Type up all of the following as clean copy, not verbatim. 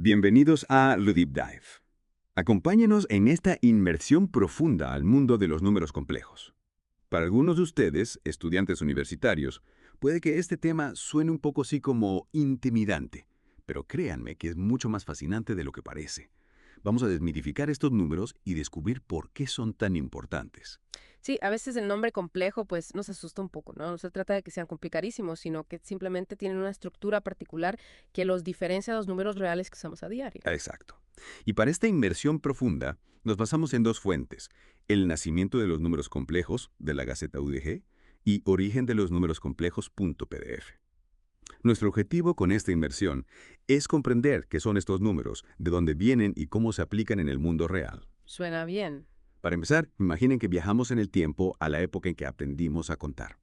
Bienvenidos a Ludip Dive. Acompáñenos en esta inmersión profunda al mundo de los números complejos. Para algunos de ustedes, estudiantes universitarios, puede que este tema suene un poco así como intimidante, pero créanme que es mucho más fascinante de lo que parece. Vamos a desmitificar estos números y descubrir por qué son tan importantes. Sí, a veces el nombre complejo pues nos asusta un poco, ¿no? No se trata de que sean complicadísimos, sino que simplemente tienen una estructura particular que los diferencia de los números reales que usamos a diario. Exacto. Y para esta inmersión profunda, nos basamos en dos fuentes: el nacimiento de los números complejos, de la Gaceta UDG, y origen de los números complejos.pdf. Nuestro objetivo con esta inmersión es comprender qué son estos números, de dónde vienen y cómo se aplican en el mundo real. Suena bien. Para empezar, imaginen que viajamos en el tiempo a la época en que aprendimos a contar.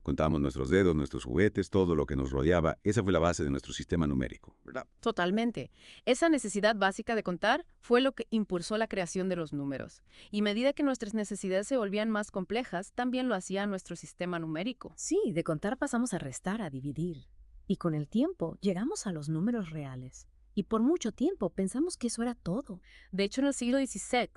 Contábamos nuestros dedos, nuestros juguetes, todo lo que nos rodeaba. Esa fue la base de nuestro sistema numérico, ¿verdad? Totalmente. Esa necesidad básica de contar fue lo que impulsó la creación de los números. Y a medida que nuestras necesidades se volvían más complejas, también lo hacía nuestro sistema numérico. Sí, de contar pasamos a restar, a dividir. Y con el tiempo llegamos a los números reales. Y por mucho tiempo pensamos que eso era todo. De hecho, en el siglo XVI,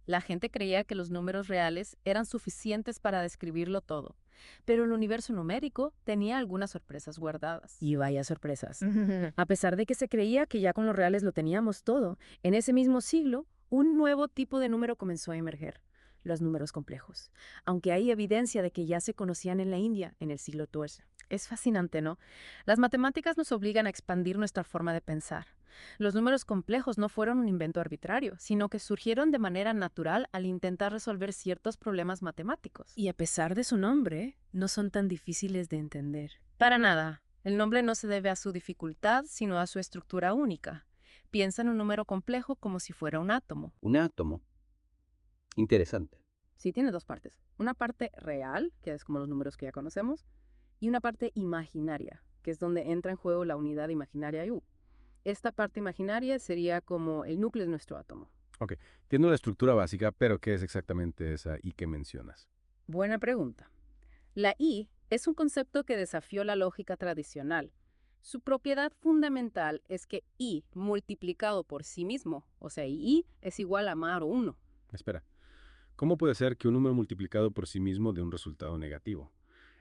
la gente creía que los números reales eran suficientes para describirlo todo. Pero el universo numérico tenía algunas sorpresas guardadas. Y vaya sorpresas. A pesar de que se creía que ya con los reales lo teníamos todo, en ese mismo siglo, un nuevo tipo de número comenzó a emerger, los números complejos. Aunque hay evidencia de que ya se conocían en la India en el siglo XII. Es fascinante, ¿no? Las matemáticas nos obligan a expandir nuestra forma de pensar. Los números complejos no fueron un invento arbitrario, sino que surgieron de manera natural al intentar resolver ciertos problemas matemáticos. Y a pesar de su nombre, no son tan difíciles de entender. Para nada. El nombre no se debe a su dificultad, sino a su estructura única. Piensa en un número complejo como si fuera un átomo. Un átomo. Interesante. Sí, tiene dos partes. Una parte real, que es como los números que ya conocemos, y una parte imaginaria, que es donde entra en juego la unidad imaginaria U. Esta parte imaginaria sería como el núcleo de nuestro átomo. Ok, entiendo la estructura básica, pero ¿qué es exactamente esa I que mencionas? Buena pregunta. La I es un concepto que desafió la lógica tradicional. Su propiedad fundamental es que I multiplicado por sí mismo, o sea, I es igual a más o 1. Espera, ¿cómo puede ser que un número multiplicado por sí mismo dé un resultado negativo?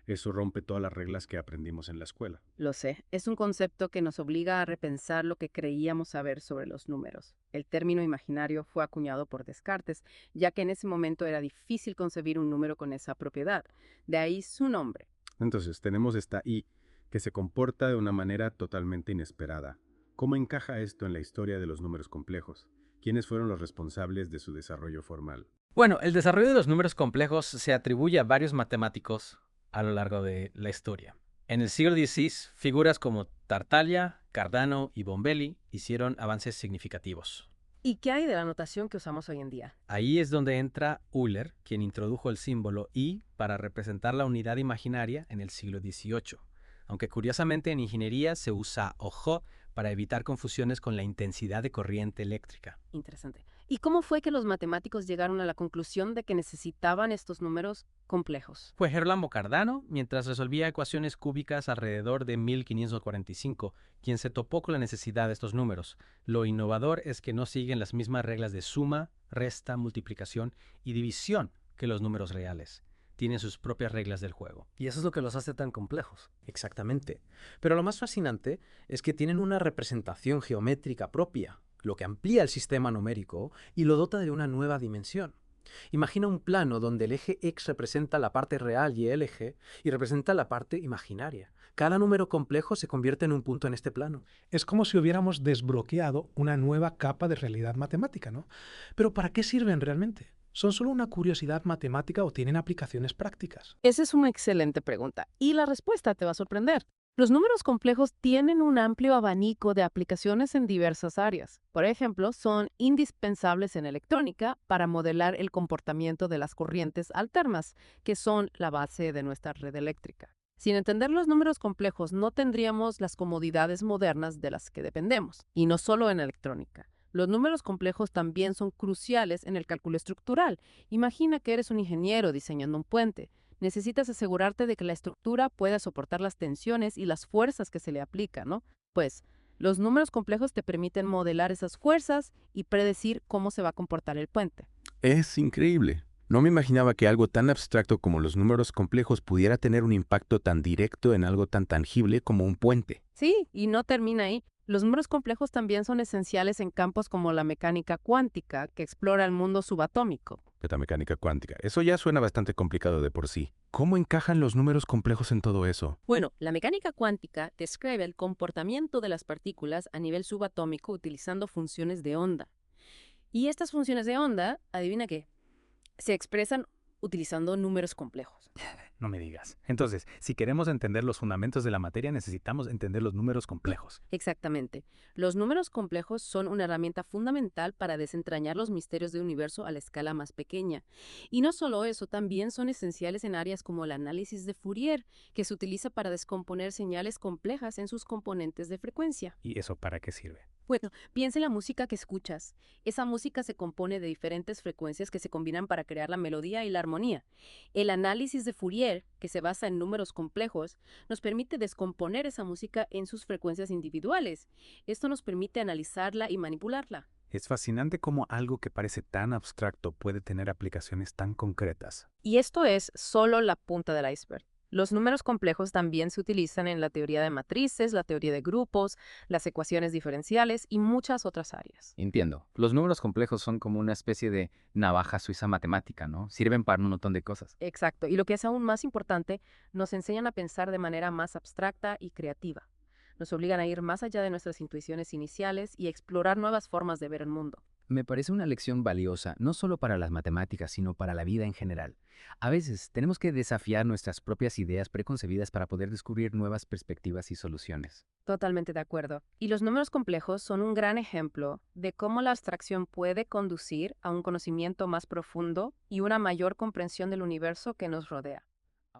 Eso rompe todas las reglas que aprendimos en la escuela. Lo sé, es un concepto que nos obliga a repensar lo que creíamos saber sobre los números. El término imaginario fue acuñado por Descartes, ya que en ese momento era difícil concebir un número con esa propiedad. De ahí su nombre. Entonces, tenemos esta I que se comporta de una manera totalmente inesperada. ¿Cómo encaja esto en la historia de los números complejos? ¿Quiénes fueron los responsables de su desarrollo formal? Bueno, el desarrollo de los números complejos se atribuye a varios matemáticos a lo largo de la historia. En el siglo XVI, figuras como Tartaglia, Cardano y Bombelli hicieron avances significativos. ¿Y qué hay de la notación que usamos hoy en día? Ahí es donde entra Euler, quien introdujo el símbolo I para representar la unidad imaginaria en el siglo XVIII. Aunque curiosamente en ingeniería se usa OJ para evitar confusiones con la intensidad de corriente eléctrica. Interesante. ¿Y cómo fue que los matemáticos llegaron a la conclusión de que necesitaban estos números complejos? Fue Gerolamo Cardano, mientras resolvía ecuaciones cúbicas alrededor de 1545, quien se topó con la necesidad de estos números. Lo innovador es que no siguen las mismas reglas de suma, resta, multiplicación y división que los números reales. Tienen sus propias reglas del juego. Y eso es lo que los hace tan complejos. Exactamente. Pero lo más fascinante es que tienen una representación geométrica propia, lo que amplía el sistema numérico y lo dota de una nueva dimensión. Imagina un plano donde el eje X representa la parte real y el eje y representa la parte imaginaria. Cada número complejo se convierte en un punto en este plano. Es como si hubiéramos desbloqueado una nueva capa de realidad matemática, ¿no? Pero ¿para qué sirven realmente? ¿Son solo una curiosidad matemática o tienen aplicaciones prácticas? Esa es una excelente pregunta y la respuesta te va a sorprender. Los números complejos tienen un amplio abanico de aplicaciones en diversas áreas. Por ejemplo, son indispensables en electrónica para modelar el comportamiento de las corrientes alternas, que son la base de nuestra red eléctrica. Sin entender los números complejos, no tendríamos las comodidades modernas de las que dependemos, y no solo en electrónica. Los números complejos también son cruciales en el cálculo estructural. Imagina que eres un ingeniero diseñando un puente. Necesitas asegurarte de que la estructura pueda soportar las tensiones y las fuerzas que se le aplican, ¿no? Pues Los números complejos te permiten modelar esas fuerzas y predecir cómo se va a comportar el puente. Es increíble. No me imaginaba que algo tan abstracto como los números complejos pudiera tener un impacto tan directo en algo tan tangible como un puente. Sí, y no termina ahí. Los números complejos también son esenciales en campos como la mecánica cuántica, que explora el mundo subatómico. Metamecánica cuántica. Eso ya suena bastante complicado de por sí. ¿Cómo encajan los números complejos en todo eso? Bueno, la mecánica cuántica describe el comportamiento de las partículas a nivel subatómico utilizando funciones de onda. Y estas funciones de onda, adivina qué, se expresan utilizando números complejos. No me digas. Entonces, si queremos entender los fundamentos de la materia, necesitamos entender los números complejos. Exactamente. Los números complejos son una herramienta fundamental para desentrañar los misterios del universo a la escala más pequeña. Y no solo eso, también son esenciales en áreas como el análisis de Fourier, que se utiliza para descomponer señales complejas en sus componentes de frecuencia. ¿Y eso para qué sirve? Bueno, piensa en la música que escuchas. Esa música se compone de diferentes frecuencias que se combinan para crear la melodía y la armonía. El análisis de Fourier, que se basa en números complejos, nos permite descomponer esa música en sus frecuencias individuales. Esto nos permite analizarla y manipularla. Es fascinante cómo algo que parece tan abstracto puede tener aplicaciones tan concretas. Y esto es solo la punta del iceberg. Los números complejos también se utilizan en la teoría de matrices, la teoría de grupos, las ecuaciones diferenciales y muchas otras áreas. Entiendo. Los números complejos son como una especie de navaja suiza matemática, ¿no? Sirven para un montón de cosas. Exacto. Y lo que es aún más importante, nos enseñan a pensar de manera más abstracta y creativa. Nos obligan a ir más allá de nuestras intuiciones iniciales y explorar nuevas formas de ver el mundo. Me parece una lección valiosa, no solo para las matemáticas, sino para la vida en general. A veces tenemos que desafiar nuestras propias ideas preconcebidas para poder descubrir nuevas perspectivas y soluciones. Totalmente de acuerdo. Y los números complejos son un gran ejemplo de cómo la abstracción puede conducir a un conocimiento más profundo y una mayor comprensión del universo que nos rodea.